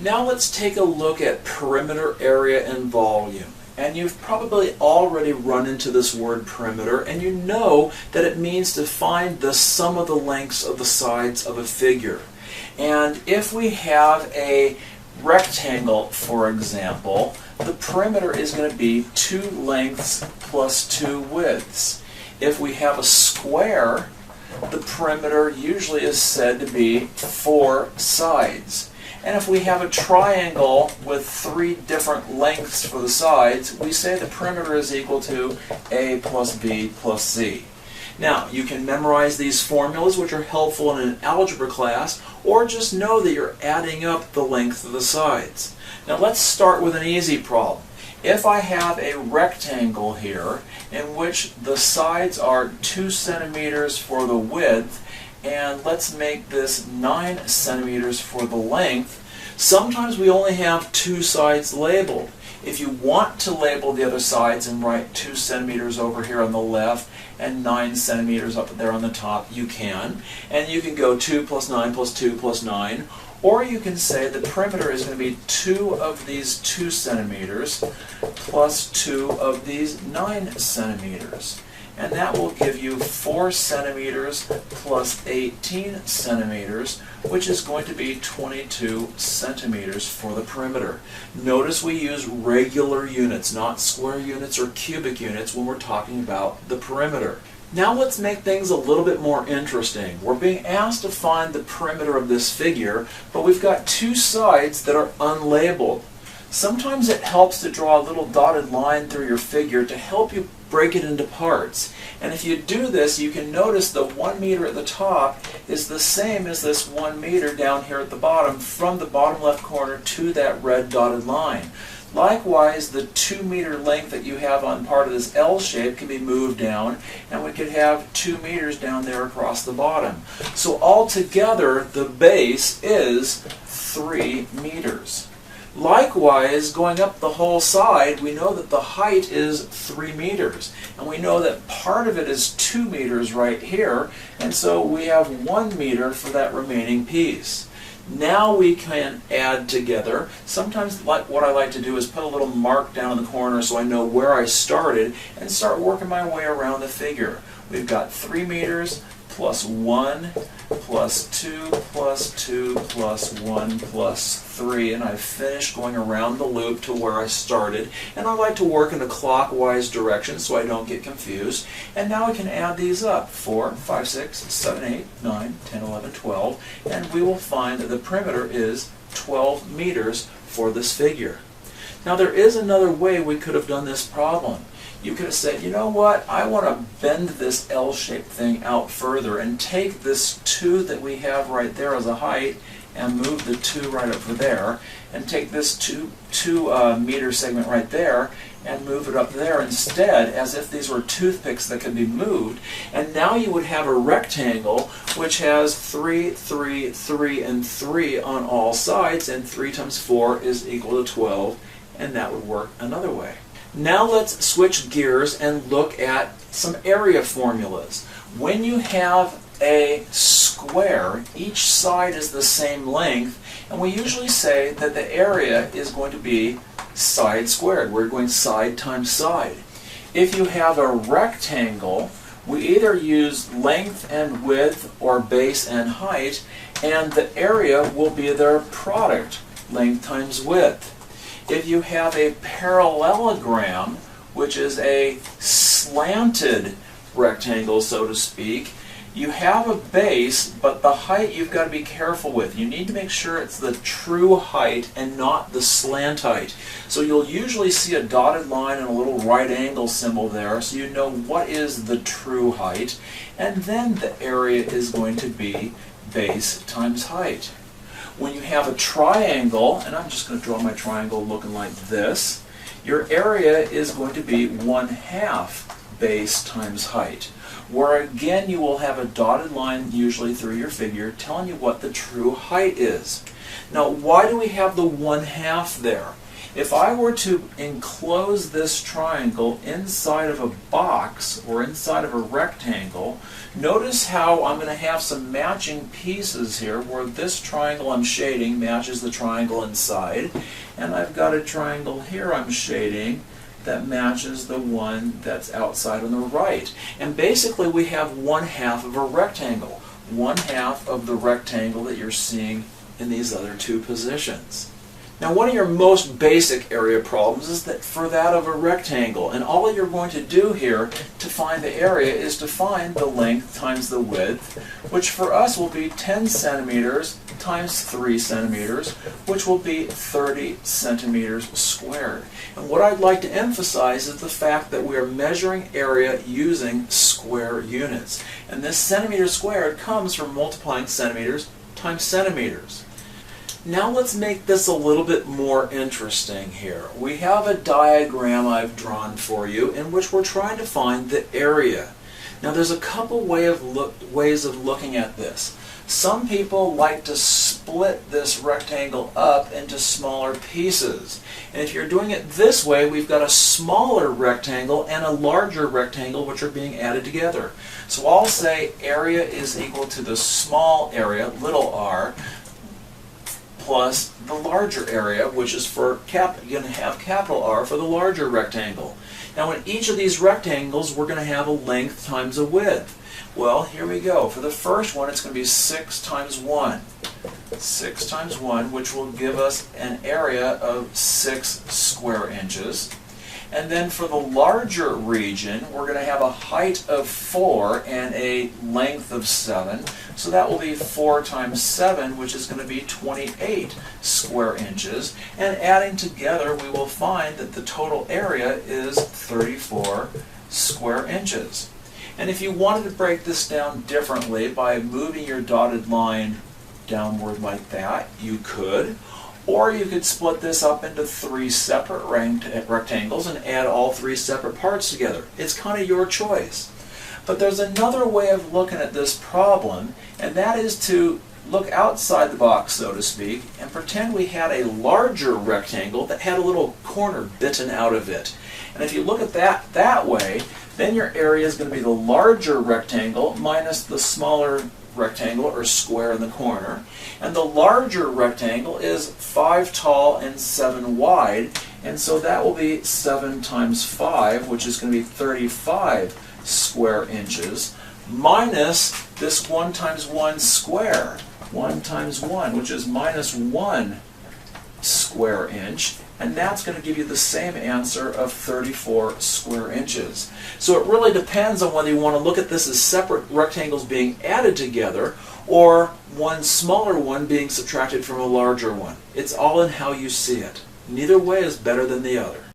Now let's take a look at perimeter area and volume. And you've probably already run into this word perimeter, and you know that it means to find the sum of the lengths of the sides of a figure. And if we have a rectangle, for example, the perimeter is going to be 2 lengths plus 2 widths. If we have a square, the perimeter usually is said to be 4 sides. And if we have a triangle with 3 different lengths for the sides, we say the perimeter is equal to A plus B plus C. Now, you can memorize these formulas, which are helpful in an algebra class, or just know that you're adding up the length of the sides. Now, let's start with an easy problem. If I have a rectangle here in which the sides are 2 centimeters for the width, and let's make this 9 centimeters for the length, sometimes we only have 2 sides labeled. If you want to label the other sides and write 2 centimeters over here on the left and 9 centimeters up there on the top, you can. And you can go 2 plus 9 plus 2 plus 9. Or you can say the perimeter is going to be 2 of these 2 centimeters plus 2 of these 9 centimeters. And that will give you 4 centimeters plus 18 centimeters, which is going to be 22 centimeters for the perimeter. Notice we use regular units, not square units or cubic units when we're talking about the perimeter. Now let's make things a little bit more interesting. We're being asked to find the perimeter of this figure, but we've got 2 sides that are unlabeled. Sometimes it helps to draw a little dotted line through your figure to help you break it into parts. And if you do this, you can notice the 1 meter at the top is the same as this 1 meter down here at the bottom, from the bottom left corner to that red dotted line. Likewise, the 2 meter length that you have on part of this L shape can be moved down, and we could have 2 meters down there across the bottom. So altogether, the base is 3 meters. Likewise, going up the whole side, we know that the height is 3 meters. And we know that part of it is 2 meters right here, and so we have 1 meter for that remaining piece. Now we can add together. Sometimes what I like to do is put a little mark down in the corner so I know where I started and start working my way around the figure. We've got 3 meters plus 1 plus 2 plus 2 plus 1 plus 3, and I've finished going around the loop to where I started. And I like to work in a clockwise direction so I don't get confused. And now I can add these up: 4, 5, 6, 7, 8, 9, 10, 11, 12, and we will find that the perimeter is 12 meters for this figure. Now there is another way we could have done this problem. You could have said, you know what, I want to bend this L-shaped thing out further and take this 2 that we have right there as a height and move the 2 right over there, and take this 2 meter segment right there and move it up there instead, as if these were toothpicks that could be moved. And now you would have a rectangle which has 3, 3, 3, and 3 on all sides, and 3 times 4 is equal to 12, and that would work another way. Now let's switch gears and look at some area formulas. When you have a square, each side is the same length, and we usually say that the area is going to be side squared. We're going side times side. If you have a rectangle, we either use length and width or base and height, and the area will be their product, length times width. If you have a parallelogram, which is a slanted rectangle, so to speak, you have a base, but the height you've got to be careful with. You need to make sure it's the true height and not the slant height. So you'll usually see a dotted line and a little right angle symbol there, so you know what is the true height. And then the area is going to be base times height. When you have a triangle, and I'm just going to draw my triangle looking like this, your area is going to be 1/2 base times height, where again you will have a dotted line usually through your figure telling you what the true height is. Now, why do we have the 1/2 there? If I were to enclose this triangle inside of a box or inside of a rectangle, notice how I'm going to have some matching pieces here where this triangle I'm shading matches the triangle inside, and I've got a triangle here I'm shading that matches the one that's outside on the right. And basically we have 1/2 of a rectangle, 1/2 of the rectangle that you're seeing in these other two positions. Now, one of your most basic area problems is that for that of a rectangle, and all you're going to do here to find the area is to find the length times the width, which for us will be 10 centimeters times 3 centimeters, which will be 30 centimeters squared. And what I'd like to emphasize is the fact that we are measuring area using square units. And this centimeter squared comes from multiplying centimeters times centimeters. Now let's make this a little bit more interesting here. We have a diagram I've drawn for you in which we're trying to find the area. Now there's a couple ways of looking at this. Some people like to split this rectangle up into smaller pieces. And if you're doing it this way, we've got a smaller rectangle and a larger rectangle which are being added together. So I'll say area is equal to the small area, little r, plus the larger area, which is for you're going to have capital R for the larger rectangle. Now in each of these rectangles we're going to have a length times a width. Well, here we go. For the first one it's going to be 6 times 1. 6 times 1, which will give us an area of 6 square inches. And then for the larger region, we're going to have a height of 4 and a length of 7. So that will be 4 times 7, which is going to be 28 square inches. And adding together, we will find that the total area is 34 square inches. And if you wanted to break this down differently by moving your dotted line downward like that, you could. Or you could split this up into 3 separate rectangles and add all 3 separate parts together. It's kind of your choice. But there's another way of looking at this problem, and that is to look outside the box, so to speak, and pretend we had a larger rectangle that had a little corner bitten out of it. And if you look at that way, then your area is going to be the larger rectangle minus the smaller rectangle or square in the corner. And the larger rectangle is 5 tall and 7 wide, and so that will be 7 times 5, which is going to be 35 square inches, minus this 1 times 1 square, 1 times 1, which is minus 1 square inch, and that's going to give you the same answer of 34 square inches. So it really depends on whether you want to look at this as separate rectangles being added together or one smaller one being subtracted from a larger one. It's all in how you see it. Neither way is better than the other.